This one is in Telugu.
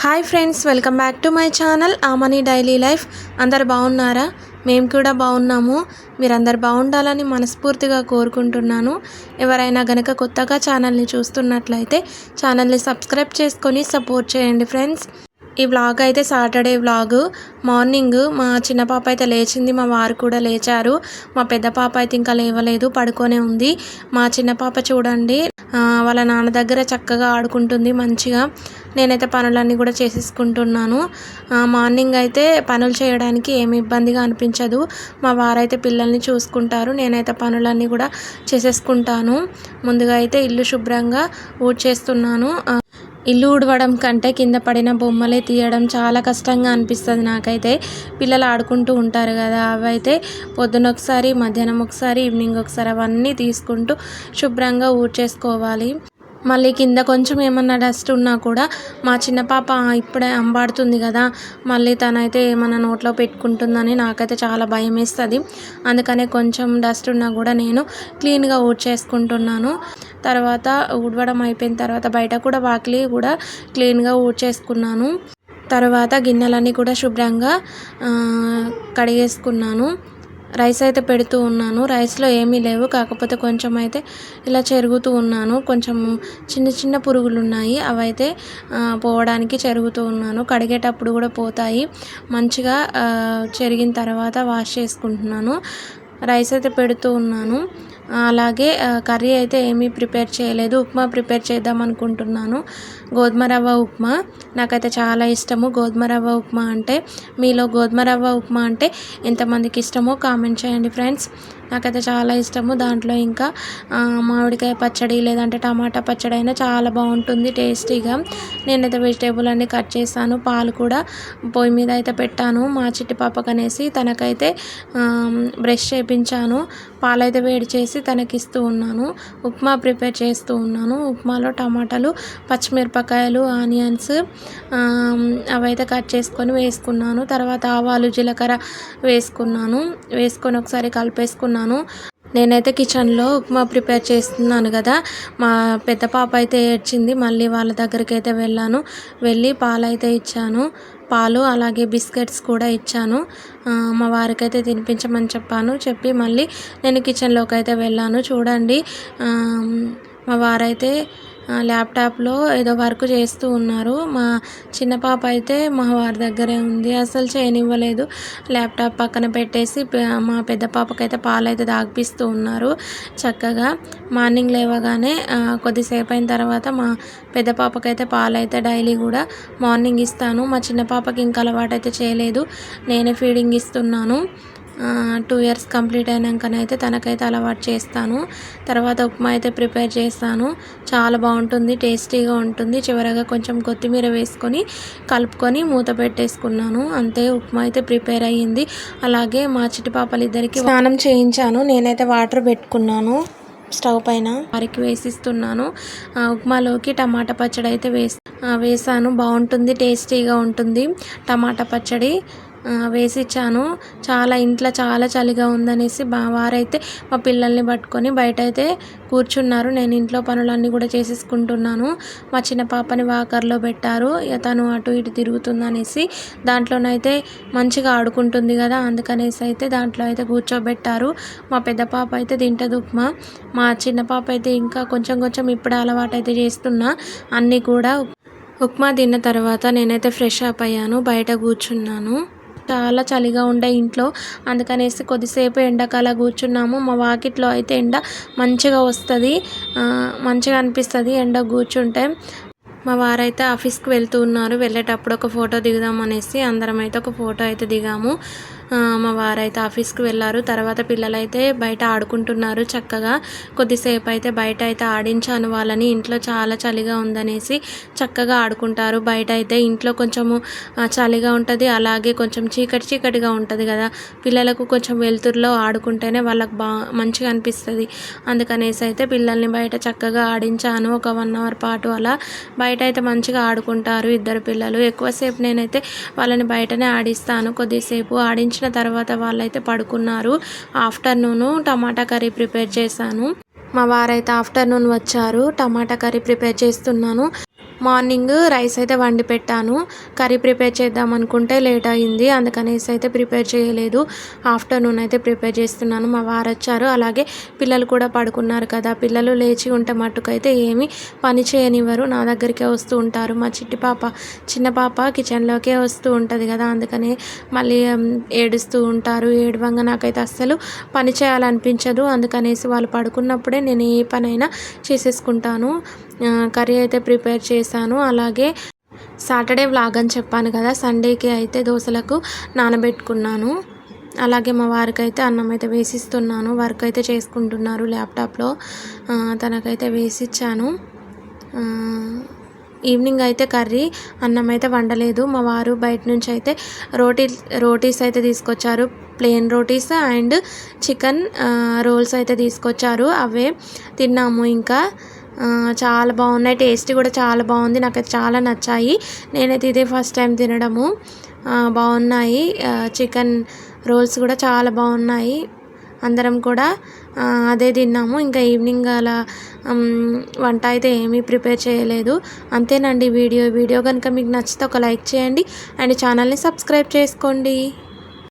Hi friends, welcome back to my channel Amani daily life. అందరు బాగున్నారా? మేము కూడా బాగున్నాము. మీరందరు బాగుండాలని మనస్ఫూర్తిగా కోరుకుంటున్నాను. ఎవరైనా గనక కొత్తగా ఛానల్ని చూస్తున్నట్లయితే ఛానల్ని సబ్స్క్రైబ్ చేసుకొని సపోర్ట్ చేయండి ఫ్రెండ్స్. ఈ వ్లాగ్ అయితే సాటర్డే వ్లాగు. మార్నింగ్ మా చిన్న పాప అయితే లేచింది, మా వారు కూడా లేచారు. మా పెద్ద పాప అయితే ఇంకా లేవలేదు, పడుకొనే ఉంది. మా చిన్న పాప చూడండి వాళ్ళ నాన్న దగ్గర చక్కగా ఆడుకుంటుంది మంచిగా. నేనైతే పనులన్నీ కూడా చేసేసుకుంటున్నాను. మార్నింగ్ అయితే పనులు చేయడానికి ఏమి ఇబ్బందిగా అనిపించదు. మా వారైతే పిల్లల్ని చూసుకుంటారు, నేనైతే పనులన్నీ కూడా చేసేసుకుంటాను. ముందుగా అయితే ఇల్లు శుభ్రంగా ఊడ్చేస్తున్నాను. ఇల్లు ఊడవడం కంటే కింద పడిన బొమ్మలే తీయడం చాలా కష్టంగా అనిపిస్తుంది నాకైతే. పిల్లలు ఆడుకుంటూ ఉంటారు కదా, అవైతే పొద్దున ఒకసారి, మధ్యాహ్నం ఒకసారి, ఈవినింగ్ ఒకసారి అవన్నీ తీసుకుంటూ శుభ్రంగా ఊడ్చేసుకోవాలి. మళ్ళీ కింద కొంచెం ఏమన్నా డస్ట్ ఉన్నా కూడా మా చిన్న పాప ఇప్పుడే అంబాడుతుంది కదా, మళ్ళీ తనైతే ఏమన్నా నోట్లో పెట్టుకుంటుందని నాకైతే చాలా భయం వేస్తుంది. అందుకనే కొంచెం డస్ట్ ఉన్నా కూడా నేను క్లీన్గా ఊడ్చేసుకుంటున్నాను. తర్వాత ఊడవడం అయిపోయిన తర్వాత బయట కూడా వాకిలి కూడా క్లీన్గా ఊడ్చేసుకున్నాను. తర్వాత గిన్నెలన్నీ కూడా శుభ్రంగా కడిగేసుకున్నాను. రైస్ అయితే పెడుతూ ఉన్నాను. రైస్లో ఏమీ లేవు, కాకపోతే కొంచెం అయితే ఇలా చెరుగుతూ ఉన్నాను. కొంచెం చిన్న చిన్న పురుగులు ఉన్నాయి, అవైతే పోవడానికి చెరుగుతూ ఉన్నాను. కడిగేటప్పుడు కూడా పోతాయి. మంచిగా చెరిగిన తర్వాత వాష్ చేసుకుంటున్నాను. రైస్ అయితే పెడుతూ ఉన్నాను. అలాగే కర్రీ అయితే ఏమీ ప్రిపేర్ చేయలేదు. ఉప్మా ప్రిపేర్ చేద్దాం అనుకుంటున్నాను. గోధుమ రవ్వ ఉప్మా నాకైతే చాలా ఇష్టము. గోధుమ రవ్వ ఉప్మా అంటే, మీలో గోధుమ రవ్వ ఉప్మా అంటే ఎంతమందికి ఇష్టమో కామెంట్ చేయండి ఫ్రెండ్స్. నాకైతే చాలా ఇష్టము. దాంట్లో ఇంకా మామిడికాయ పచ్చడి లేదంటే టమాటా పచ్చడి అయినా చాలా బాగుంటుంది టేస్టీగా. నేనైతే వెజిటేబుల్ అన్నీ కట్ చేశాను. పాలు కూడా పొయ్యి మీద అయితే పెట్టాను మా చిట్టి పాపకు అనేసి. తనకైతే బ్రష్ చేయించాను. పాలైతే వేడి చేసి తనకిస్తూ ఉన్నాను. ఉప్మా ప్రిపేర్ చేస్తూ ఉన్నాను. ఉప్మాలో టమాటాలు, పచ్చిమిరపకాయలు, ఆనియన్స్ అవైతే కట్ చేసుకొని వేసుకున్నాను. తర్వాత ఆవాలు, జీలకర్ర వేసుకున్నాను. వేసుకొని ఒకసారి కలిపేసుకున్నాను. నేనైతే కిచెన్లో ఉప్మా ప్రిపేర్ చేస్తున్నాను కదా, మా పెద్ద పాప అయితే ఏడ్చింది. మళ్ళీ వాళ్ళ దగ్గరికి అయితే వెళ్ళి పాలైతే ఇచ్చాను. పాలు అలాగే బిస్కెట్స్ కూడా ఇచ్చాను. మా వారికి అయితే తినిపించమని చెప్పి మళ్ళీ నేను కిచెన్లోకి అయితే వెళ్ళాను. చూడండి మా వారైతే ల్యాప్టాప్లో ఏదో వర్క్ చేస్తూ ఉన్నారు. మా చిన్న పాప అయితే మా వారి దగ్గరే ఉంది, అసలు చేయనివ్వలేదు. ల్యాప్టాప్ పక్కన పెట్టేసి మా పెద్ద పాపకైతే పాలైతే తాగిపిస్తూ ఉన్నారు చక్కగా. మార్నింగ్ లేవగానే కొద్దిసేపు అయిన తర్వాత మా పెద్ద పాపకైతే పాలైతే డైలీ కూడా మార్నింగ్ ఇస్తాను. మా చిన్న పాపకి ఇంకా అలవాటు అయితే చేయలేదు, నేనే ఫీడింగ్ ఇస్తున్నాను. 2 years కంప్లీట్ అయినాకనైతే తనకైతే అలవాటు చేస్తాను. తర్వాత ఉప్మా అయితే ప్రిపేర్ చేస్తాను. చాలా బాగుంటుంది, టేస్టీగా ఉంటుంది. చివరగా కొంచెం కొత్తిమీర వేసుకొని కలుపుకొని మూత పెట్టేసుకున్నాను. అంతే, ఉప్మా అయితే ప్రిపేర్ అయ్యింది. అలాగే మా చిట్టి పాపలిద్దరికి స్నానం చేయించాను. నేనైతే వాటర్ పెట్టుకున్నాను స్టవ్ పైన, వారికి వేసిస్తున్నాను. ఉప్మాలోకి టమాటా పచ్చడి అయితే వేసాను. బాగుంటుంది, టేస్టీగా ఉంటుంది టమాటా పచ్చడి. వేసిచ్చాను. ఇంట్లో చాలా చలిగా ఉందనేసి మా వారైతే మా పిల్లల్ని పట్టుకొని బయట అయితే కూర్చున్నారు. నేను ఇంట్లో పనులన్నీ కూడా చేసేసుకుంటున్నాను. మా చిన్న పాపని వాకర్లో పెట్టారు, తను అటు ఇటు తిరుగుతుందనేసి. దాంట్లోనైతే మంచిగా ఆడుకుంటుంది కదా, అందుకనేసి అయితే దాంట్లో అయితే కూర్చోబెట్టారు. మా పెద్ద పాప అయితే తింటది ఉప్మా. మా చిన్న పాప అయితే ఇంకా కొంచెం ఇప్పుడే అలవాటు అయితే చేస్తున్నా అన్నీ కూడా. ఉప్మా తిన్న తర్వాత నేనైతే ఫ్రెష్ అప్ అయ్యాను, బయట కూర్చున్నాను. చాలా చలిగా ఉండే ఇంట్లో, అందుకనేసి కొద్దిసేపు ఎండకాల కూర్చున్నాము. మా వాకిట్లో అయితే ఎండ మంచిగా వస్తుంది, మంచిగా అనిపిస్తుంది ఎండ కూర్చుంటే. మా వారైతే ఆఫీస్కి వెళ్తూ ఉన్నారు. వెళ్ళేటప్పుడు ఒక ఫోటో దిగుదాం అనేసి అందరం అయితే ఒక ఫోటో అయితే దిగాము. మా వారైతే ఆఫీస్కి వెళ్ళారు. తర్వాత పిల్లలైతే బయట ఆడుకుంటున్నారు చక్కగా. కొద్దిసేపు అయితే బయట అయితే ఆడించాను వాళ్ళని. ఇంట్లో చాలా చలిగా ఉందనేసి చక్కగా ఆడుకుంటారు బయట అయితే. ఇంట్లో కొంచెము చలిగా ఉంటుంది, అలాగే కొంచెం చీకటిగా ఉంటుంది కదా, పిల్లలకు కొంచెం వెలుతురులో ఆడుకుంటేనే వాళ్ళకి మంచిగా అనిపిస్తుంది. అందుకనేసి అయితే పిల్లల్ని బయట చక్కగా ఆడించాను. ఒక 1 hour పాటు అలా బయట అయితే మంచిగా ఆడుకుంటారు ఇద్దరు పిల్లలు. ఎక్కువసేపు నేనైతే వాళ్ళని బయటనే ఆడిస్తాను. కొద్దిసేపు ఆడించిన తర్వాత వాళ్ళైతే పడుకున్నారు. ఆఫ్టర్నూను టమాటా కర్రీ ప్రిపేర్ చేశాను. మా వారైతే ఆఫ్టర్నూన్ వచ్చారు. టమాటా కర్రీ ప్రిపేర్ చేస్తున్నాను. మార్నింగ్ రైస్ అయితే వండి పెట్టాను. కర్రీ ప్రిపేర్ చేద్దాం అనుకుంటే లేట్ అయింది. అందుకనేసి అయితే ప్రిపేర్ చేయలేదు. ఆఫ్టర్నూన్ అయితే ప్రిపేర్ చేస్తున్నాను. మా వారు వచ్చారు. అలాగే పిల్లలు కూడా పడుకున్నారు కదా. పిల్లలు లేచి ఉంటే మట్టుకైతే ఏమీ పని చేయనివ్వరు. నా దగ్గరికే వస్తూ ఉంటారు. మా చిన్న పాప కిచెన్లోకే వస్తూ ఉంటుంది కదా. అందుకని మళ్ళీ ఏడుస్తూ ఉంటారు. ఏడవంగా నాకైతే అస్సలు పని చేయాలనిపించదు. అందుకనేసి వాళ్ళు పడుకున్నప్పుడే నేను ఏ పనైనా చేసేసుకుంటాను. కర్రీ అయితే ప్రిపేర్ చేశాను. అలాగే సాటర్డే వ్లాగ్ అని చెప్పాను కదా, సండేకి అయితే దోశలకు నానబెట్టుకున్నాను. అలాగే మా వారికి అయితే అన్నం అయితే వేసిస్తున్నాను. వర్క్ అయితే చేసుకుంటున్నారు ల్యాప్టాప్లో. తనకైతే వేసిచ్చాను. ఈవినింగ్ అయితే కర్రీ అన్నం అయితే వండలేదు. మా వారు బయట నుంచి అయితే రోటీస్ అయితే తీసుకొచ్చారు. Plain rotis and chicken roles అయితే తీసుకొచ్చారు. అవే తిన్నాము. ఇంకా చాలా బాగున్నాయి. టేస్ట్ కూడా చాలా బాగుంది. నాకైతే చాలా నచ్చాయి. నేనైతే ఇదే ఫస్ట్ టైం తినడము. బాగున్నాయి. చికెన్ రోల్స్ కూడా చాలా బాగున్నాయి. అందరం కూడా అదే తిన్నాము. ఇంకా ఈవినింగ్ అలా వంట అయితే ఏమీ ప్రిపేర్ చేయలేదు. అంతేనండి వీడియో కనుక మీకు నచ్చితే ఒక లైక్ చేయండి అండ్ ఛానల్ని సబ్స్క్రైబ్ చేసుకోండి.